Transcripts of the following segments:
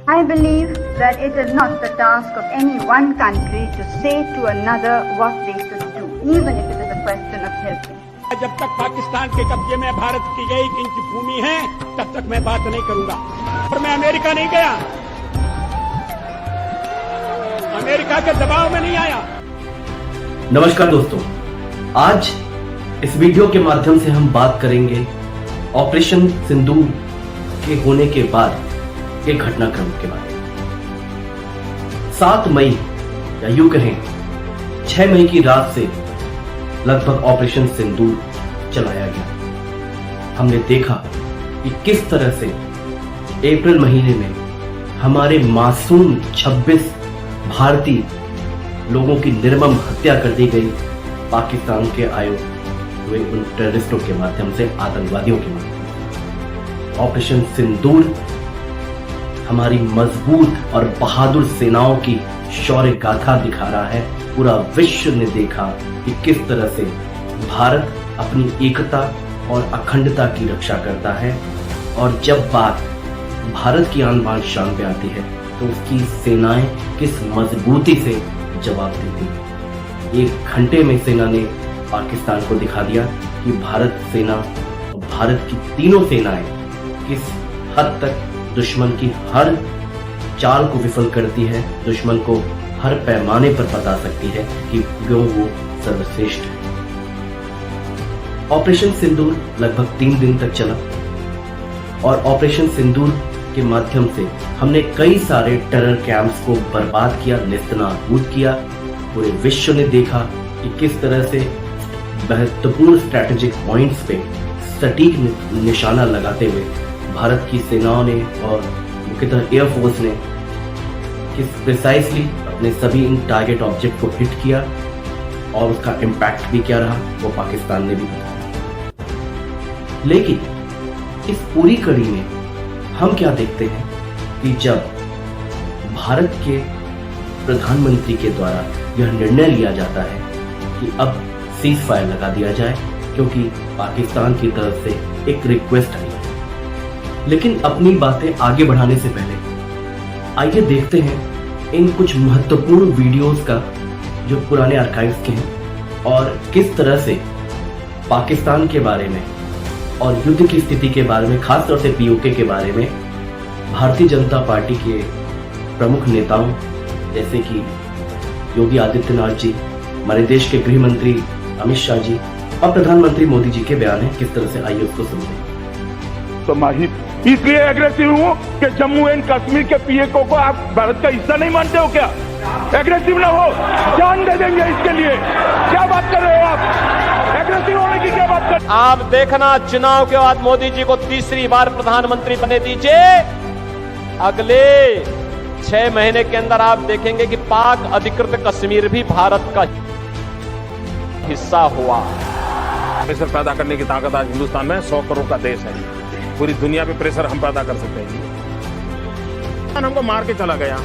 I believe that it is not the task of any one country to say to another what they should do, even if it is a question of helping. जब तक पाकिस्तान के कब्जे में भारत की 1 inch भूमि है, तब तक मैं बात नहीं करूंगा। और मैं अमेरिका नहीं गया, अमेरिका के दबाव में नहीं आया। नमस्कार दोस्तों, आज इस वीडियो के माध्यम से हम बात करेंगे ऑपरेशन सिंदूर के होने के बाद के घटनाक्रम के बारे में। 7 मई या यूं कहें 6 मई की रात से लगभग ऑपरेशन सिंदूर चलाया गया। हमने देखा कि किस तरह से अप्रैल महीने में हमारे मासूम 26 भारतीय लोगों की निर्मम हत्या कर दी गई पाकिस्तान के आए हुए उन टेररिस्टों के माध्यम से, आतंकवादियों के माध्यम से। ऑपरेशन सिंदूर हमारी मजबूत और बहादुर सेनाओं की शौर्य गाथा दिखा रहा है। पूरा विश्व ने देखा कि किस तरह से भारत अपनी एकता और अखंडता की रक्षा करता है, और जब बात भारत की आन बान शान पे आती है तो उसकी सेनाएं किस मजबूती से जवाब देती है। 1 घंटे में सेना ने पाकिस्तान को दिखा दिया कि भारत सेना, भारत की तीनों सेनाएं किस हद तक दुश्मन की हर चाल को विफल करती है, दुश्मन को हर पैमाने पर बता सकती है कि क्यों वो सर्वश्रेष्ठ है। ऑपरेशन सिंदूर लगभग 3 दिन तक चला, और ऑपरेशन सिंदूर के माध्यम से हमने कई सारे टेरर कैंप्स को बर्बाद किया, नेस्तनाबूद किया। पूरे विश्व ने देखा कि किस तरह से महत्वपूर्ण स्ट्रैटेजिक पॉइंट्स पे सटीक निशाना लगाते हुए भारत की सेनाओं ने और मुख्यतः एयरफोर्स ने किस प्रिसाइसली अपने सभी इन टारगेट ऑब्जेक्ट को हिट किया, और उसका इम्पैक्ट भी क्या रहा वो पाकिस्तान ने भी बताया। लेकिन इस पूरी कड़ी में हम क्या देखते हैं कि जब भारत के प्रधानमंत्री के द्वारा यह निर्णय लिया जाता है कि अब सीज फायर लगा दिया जाए, क्योंकि पाकिस्तान की तरफ से एक रिक्वेस्ट आई। लेकिन अपनी बातें आगे बढ़ाने से पहले आइए देखते हैं इन कुछ महत्वपूर्ण वीडियोस का जो पुराने आर्काइव्स के हैं, और किस तरह से पाकिस्तान के बारे में और युद्ध की स्थिति के बारे में, खासतौर से पीओके के बारे में भारतीय जनता पार्टी के प्रमुख नेताओं जैसे कि योगी आदित्यनाथ जी, हमारे देश के गृह मंत्री अमित शाह जी और प्रधानमंत्री मोदी जी के बयान है। किस तरह से, आइए उसको सुनते। तो माहिर इसलिए एग्रेसिव हूँ कि जम्मू एंड कश्मीर के पीएको को आप भारत का हिस्सा नहीं मानते हो क्या? एग्रेसिव ना हो, जान दे देंगे इसके लिए। क्या बात कर रहे हो आप? एग्रेसिव होने की क्या बात कर? आप देखना, चुनाव के बाद मोदी जी को तीसरी बार प्रधानमंत्री बने दीजिए। अगले 6 महीने के अंदर आप देखेंगे कि पाक अधिकृत कश्मीर भी भारत का हिस्सा हुआ। प्रेशर पैदा करने की ताकत आज हिंदुस्तान में 100 करोड़ का देश है। पूरी दुनिया पे प्रेशर हम पैदा कर सकते हैं। हमको मार के चला गया,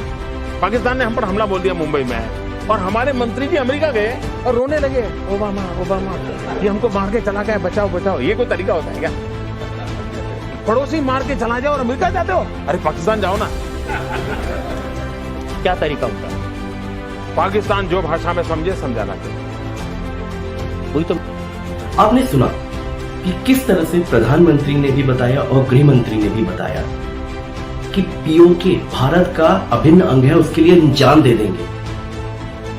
पाकिस्तान ने हम पर हमला बोल दिया मुंबई में, और हमारे मंत्री भी अमेरिका गए और रोने लगे, ओबामा ओबामा ये हमको मार के चला गया, बचाओ बचाओ। ये कोई तरीका होता है क्या? पड़ोसी मार के चला जाओ और अमेरिका जाते हो? अरे पाकिस्तान जाओ ना। क्या तरीका होता है? पाकिस्तान जो भाषा में समझे समझाना चाहिए। वही तो आपने सुना कि किस तरह से प्रधानमंत्री ने भी बताया और गृह मंत्री ने भी बताया कि पीओके भारत का अभिन्न अंग है, उसके लिए जान दे देंगे।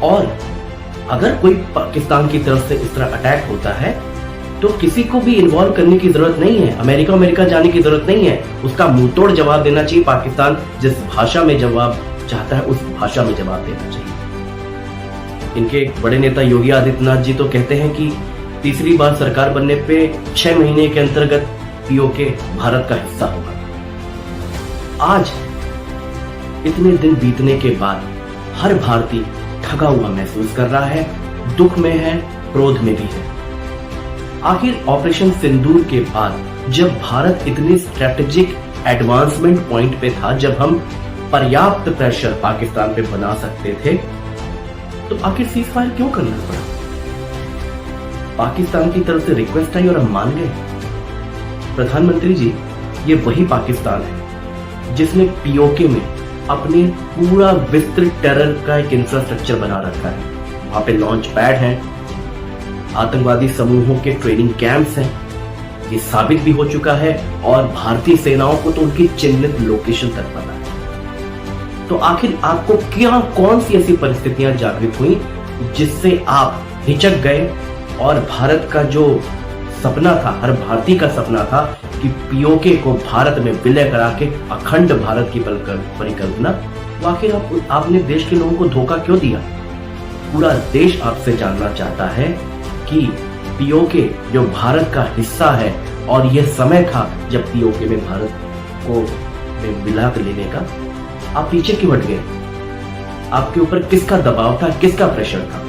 और अगर कोई पाकिस्तान की तरफ से इस तरह अटैक होता है तो किसी को भी इन्वॉल्व करने की जरूरत नहीं है, अमेरिका जाने की जरूरत नहीं है। उसका मुंहतोड़ जवाब देना चाहिए। पाकिस्तान जिस भाषा में जवाब चाहता है उस भाषा में जवाब देना चाहिए। इनके एक बड़े नेता योगी आदित्यनाथ जी तो कहते हैं कि तीसरी बार सरकार बनने पे 6 महीने के अंतर्गत पीओके भारत का हिस्सा होगा। आज इतने दिन बीतने के बाद हर भारतीय ठगा हुआ महसूस कर रहा है, दुख में है, क्रोध में भी है। आखिर ऑपरेशन सिंदूर के बाद जब भारत इतने स्ट्रेटेजिक एडवांसमेंट पॉइंट पे था, जब हम पर्याप्त प्रेशर पाकिस्तान पे बना सकते थे, तो आखिर सीज फायर क्यों करना पड़ा? पाकिस्तान की तरफ से रिक्वेस्ट आई और हम मान गए। प्रधानमंत्री जी, ये वही पाकिस्तान है जिसने पीओके में अपने पूरा विस्तृत टेरर का एक इंफ्रास्ट्रक्चर बना रखा है। वहां पे लॉन्च पैड हैं, आतंकवादी समूहों के ट्रेनिंग कैंप्स हैं, ये साबित भी हो चुका है, और भारतीय सेनाओं को तो उनकी चिन्हित लोकेशन तक पता है। तो आखिर आपको क्या, कौन सी ऐसी परिस्थितियां जागृत हुई जिससे आप हिचक गए और भारत का जो सपना था, हर भारतीय का सपना था कि पीओके को भारत में विलय करा के अखंड भारत की परिकल्पना, तो आखिर आपने देश के लोगों को धोखा क्यों दिया? पूरा देश आपसे जानना चाहता है कि पीओके जो भारत का हिस्सा है, और यह समय था जब पीओके में भारत को मिला कर लेने का, आप पीछे क्यों हट गए? आपके ऊपर किसका दबाव था, किसका प्रेशर था?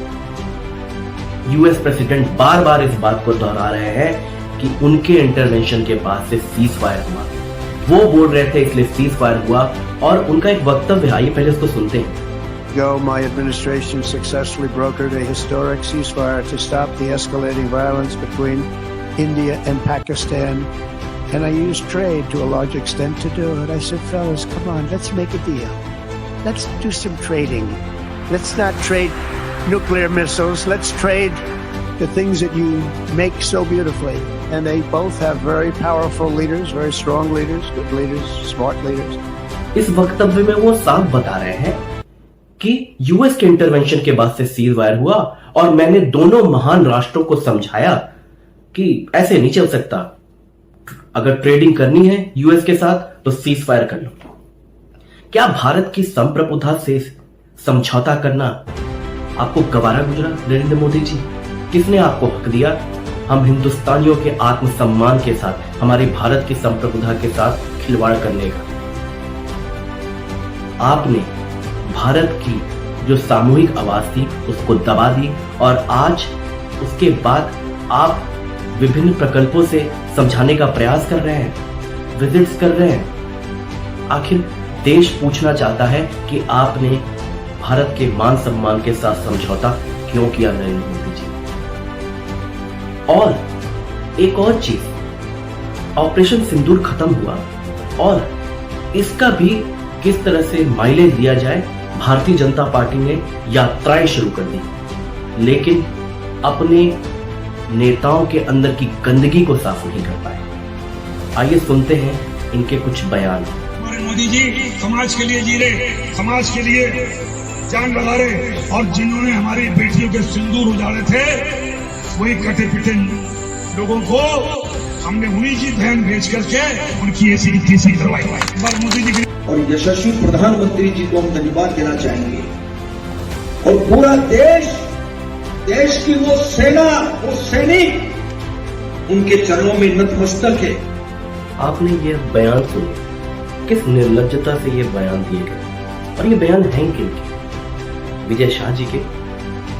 यूएस प्रेसिडेंट बार बार इस बात को दोहरा रहे हैं कि उनके इंटरवेंशन के बाद से सीज फायर हुआ, वो बोल रहे थे इसलिए सीज फायर हुआ, और उनका एक वक्तव्य है, आइए पहले उसको सुनते हैं। My administration successfully brokered a historic ceasefire to stop the escalating violence between India and Pakistan, and I used trade to a large extent to do it. I said, fellas, come on, let's make a deal. Let's do some trading. Let's not trade nuclear missiles. Let's trade the things that you make so beautifully. And they both have very powerful leaders, very strong leaders, good leaders, smart leaders. इस वक्तव्य में वो साफ बता रहे हैं कि US के इंटरवेंशन के बाद से सीज फायर हुआ, और मैंने दोनों महान राष्ट्रों को समझाया कि ऐसे नहीं चल सकता, अगर ट्रेडिंग करनी है यूएस के साथ तो सीज फायर कर लो। क्या भारत की संप्रभुता से समझौता करना आपको गवारा गुजरा नरेंद्र मोदी जी? किसने आपको हक दिया हम हिंदुस्तानियों के आत्मसम्मान के साथ, हमारे भारत की संप्रभुता के साथ खिलवाड़ करने का? आपने भारत की जो सामूहिक आवाज थी उसको दबा दी, और आज उसके बाद आप विभिन्न प्रकल्पों से समझाने का प्रयास कर रहे हैं, विजिट्स कर रहे हैं। आखिर देश पूछना चाहता है कि आपने भारत के मान सम्मान के साथ समझौता क्यों किया नरेंद्र मोदी जी? और एक और चीज, ऑपरेशन सिंदूर खत्म हुआ और इसका भी किस तरह से माइलेज दिया जाए, भारतीय जनता पार्टी ने यात्राएं शुरू कर दी, लेकिन अपने नेताओं के अंदर की गंदगी को साफ नहीं कर पाए। आइए सुनते हैं इनके कुछ बयान। हमारे मोदी जी समाज के लिए जी रहे, समाज के लिए जान लगा रहे, और जिन्होंने हमारी बेटियों के सिंदूर उजाड़े थे वही कटे पिटे लोगों को हमने उन्हीं की बहन भेज करके उनकी ऐसी तीसरी करवाई। मोदी जी और यशस्वी प्रधानमंत्री जी को हम धन्यवाद देना चाहेंगे, और पूरा देश की वो सेना, वो सैनिक उनके चरणों में नतमस्तक है। आपने ये बयान सुने, किस निर्लज्जता से ये बयान दिए गए, और ये बयान हैं किनके? विजय शाह जी के,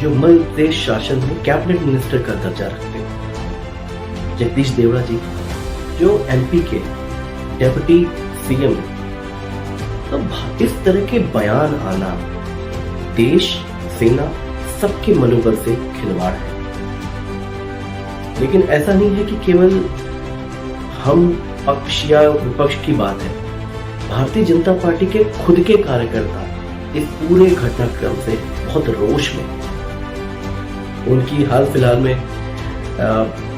जो मध्य प्रदेश शासन में कैबिनेट मिनिस्टर का दर्जा रखते हैं, जगदीश देवड़ा जी जो एमपी के डेप्यूटी सीएम। तो इस तरह के बयान आना देश, सेना, सबके मनोबल से खिलवाड़ है। लेकिन ऐसा नहीं है कि केवल हम पक्ष या विपक्ष की बात है। भारतीय जनता पार्टी के खुद के कार्यकर्ता इस पूरे घटनाक्रम से बहुत रोष में। उनकी हाल फिलहाल में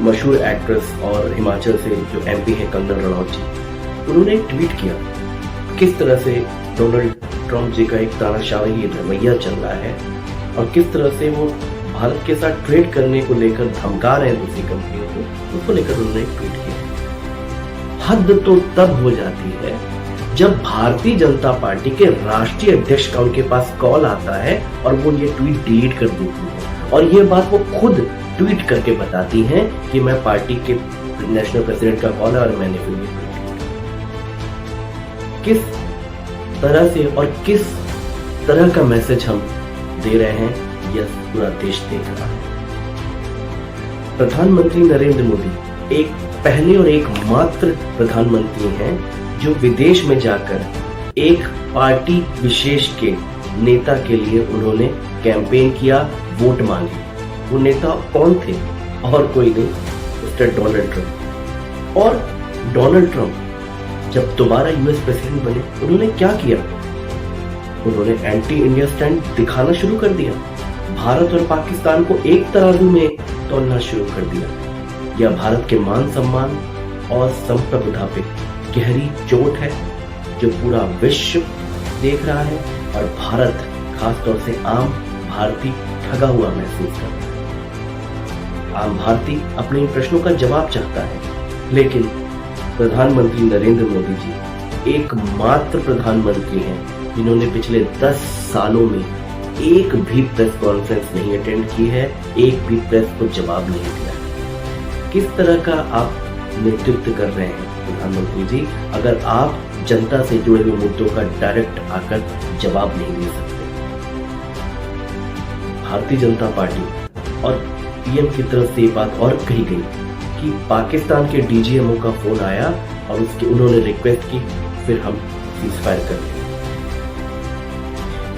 मशहूर एक्ट्रेस और हिमाचल से जो एमपी है कंगना रणौत जी, उन्होंने एक ट्वीट किया किस तरह से डोनाल्ड ट्रंप जी का एक तानाशाही रवैया चल रहा है, और किस तरह से वो भारत के साथ ट्रेड करने को लेकर धमका रहे हैं दूसरी कंपनियों को, उसको लेकर उन्होंने एक ट्वीट किया। हद तो तब हो जाती है जब भारतीय जनता पार्टी के राष्ट्रीय अध्यक्ष का उनके पास कॉल आता है और वो ये ट्वीट डिलीट कर देती है, और ये बात वो खुद ट्वीट करके बताती हैं कि मैं पार्टी के नेशनल प्रेसिडेंट का कॉल है और मैंने फिर ये ट्वीट किया। किस तरह से और किस तरह का मैसेज हम दे रहे हैं, यह पूरा देश देख रहा है। प्रधानमंत्री नरेंद्र मोदी एक पहले और एकमात्र प्रधानमंत्री हैं जो विदेश में जाकर एक पार्टी विशेष के नेता के लिए उन्होंने कैंपेन किया, वोट मांगे। वो नेता कौन थे? और कोई नहीं, मिस्टर डोनाल्ड ट्रंप। और डोनाल्ड ट्रंप जब दोबारा यूएस प्रेसिडेंट बने, उन्होंने क्या किया? उन्होंने एंटी इंडिया स्टैंड दिखाना शुरू कर दिया। भारत और पाकिस्तान को एक तराजू में तोलना शुरू कर दिया। यह भारत के मान सम्मान और संप्रभुता पे गहरी चोट है जो पूरा विश्व देख रहा है और भारत खासतौर से आम भारतीय ठगा हुआ महसूस करता है। आम भारतीय अपने इन प्रश्नों का जवाब चाहता है, लेकिन प्रधानमंत्री नरेंद्र मोदी जी एकमात्र प्रधानमंत्री हैं जिन्होंने पिछले 10 सालों में एक भी प्रेस कॉन्फ्रेंस नहीं अटेंड की है, एक भी प्रेस को जवाब नहीं दिया। किस तरह का आप नेतृत्व कर रहे हैं प्रधानमंत्री जी, अगर आप जनता से जुड़े हुए मुद्दों का डायरेक्ट आकर जवाब नहीं दे सकते। भारतीय जनता पार्टी और पीएम की तरफ से ये बात और कही गई कि पाकिस्तान के डीजीएमओ का फोन आया और उन्होंने रिक्वेस्ट की, फिर हम सीजफायर कर लें।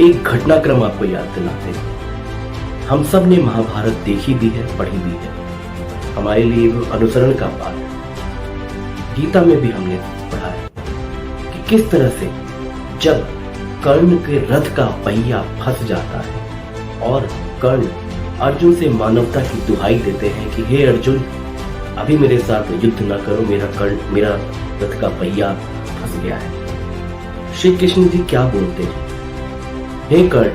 एक घटनाक्रम आपको याद दिलाते हैं। हम सब ने महाभारत देखी भी है, पढ़ी भी है, हमारे लिए वो अनुसरण का पाठ है। गीता में भी हमने पढ़ा है कि किस तरह से जब कर्ण के रथ का पहिया फंस जाता है और कर्ण अर्जुन से मानवता की दुहाई देते हैं कि हे अर्जुन, अभी मेरे साथ युद्ध न करो, मेरा रथ का पहिया फंस गया है। श्री कृष्ण जी क्या बोलते हैं, हे कर्ण,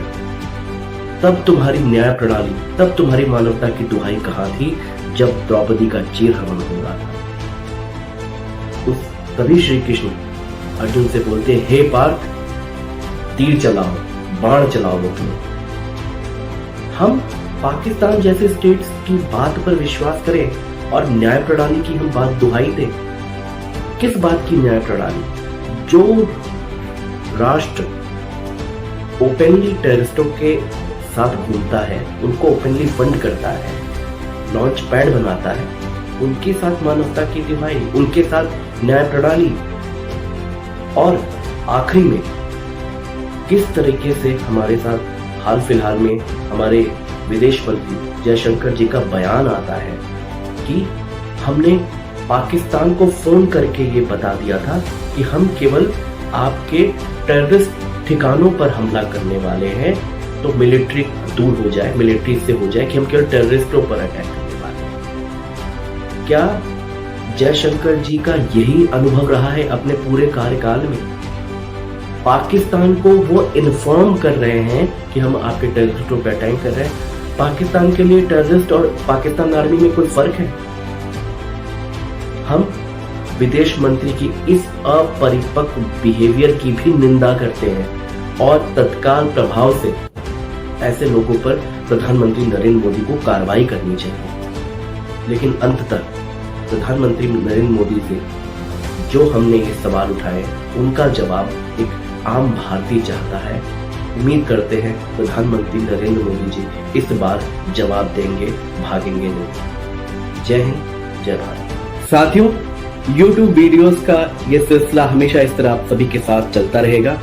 तब तुम्हारी न्याय प्रणाली, तब तुम्हारी मानवता की दुहाई कहां थी जब द्रौपदी का चीरहरण हो रहा था। तभी श्री कृष्ण अर्जुन से बोलते हैं, हे पार्थ, तीर चलाओ, बाण चलाओ लोग। हम पाकिस्तान जैसे स्टेट्स की बात पर विश्वास करें और न्याय प्रणाली की हम बात दुहाई दें। किस बात की न्याय प्रणाली? जो राष्ट्र ओपनली टेररिस्टों के साथ घूमता है, उनको ओपनली फंड करता है, लॉन्च पैड बनाता है, उनके साथ मानवता की दुहाई, उनके साथ न्याय प्रणाली। और आखिरी में किस तरीके से हमारे साथ हाल फिलहाल में हमारे विदेश मंत्री जयशंकर जी का बयान आता है कि हमने पाकिस्तान को फोन करके ये बता दिया था कि हम केवल आपके टेररिस्ट ठिकानों पर हमला करने वाले हैं, तो मिलिट्री दूर हो जाए, मिलिट्री से हो जाए कि हम केवल टेररिस्टों पर अटैक करने वाले हैं। क्या जयशंकर जी का यही अनुभव रहा है अपने पूरे कार्यकाल में? पाकिस्तान को वो इन्फॉर्म कर रहे हैं कि हम आपके टेररिस्टों पर अटैक कर रहे हैं। पाकिस्तान के लिए टेररिस्ट और पाकिस्तान आर्मी में कोई फर्क है? हम विदेश मंत्री की इस अपरिपक्व बिहेवियर की भी निंदा करते हैं और तत्काल प्रभाव से ऐसे लोगों पर प्रधानमंत्री नरेंद्र मोदी को कार्रवाई करनी चाहिए। लेकिन अंततः प्रधानमंत्री नरेंद्र मोदी से जो हमने ये सवाल उठाए, उनका जवाब एक आम भारतीय चाहता है। उम्मीद करते हैं प्रधानमंत्री नरेंद्र मोदी जी इस बार जवाब देंगे, भागेंगे नहीं। जय हिंद, जय भारत। साथियों, YouTube वीडियोस का ये सिलसिला हमेशा इस तरह आप सभी के साथ चलता रहेगा।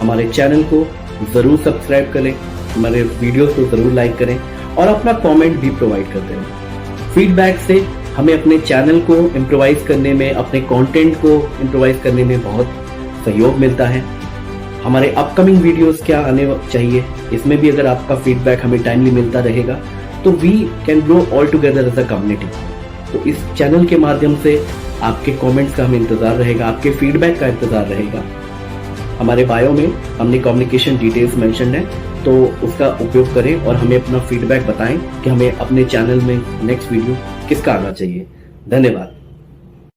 हमारे चैनल को जरूर सब्सक्राइब करें, हमारे वीडियोस को जरूर लाइक करें और अपना कमेंट भी प्रोवाइड करते रहें। फीडबैक से हमें अपने चैनल को इम्प्रोवाइज करने में, अपने कंटेंट को इम्प्रोवाइज करने में बहुत सहयोग मिलता है। हमारे अपकमिंग वीडियोस क्या आने चाहिए, इसमें भी अगर आपका फीडबैक हमें टाइमली मिलता रहेगा तो we can grow all together as a community. तो इस चैनल के माध्यम से आपके कमेंट्स का हमें इंतजार रहेगा, आपके फीडबैक का इंतजार रहेगा। हमारे बायो में हमने कम्युनिकेशन डिटेल्स मेंशन है, तो उसका उपयोग करें और हमें अपना फीडबैक बताएं कि हमें अपने चैनल में नेक्स्ट वीडियो किसका आना चाहिए। धन्यवाद।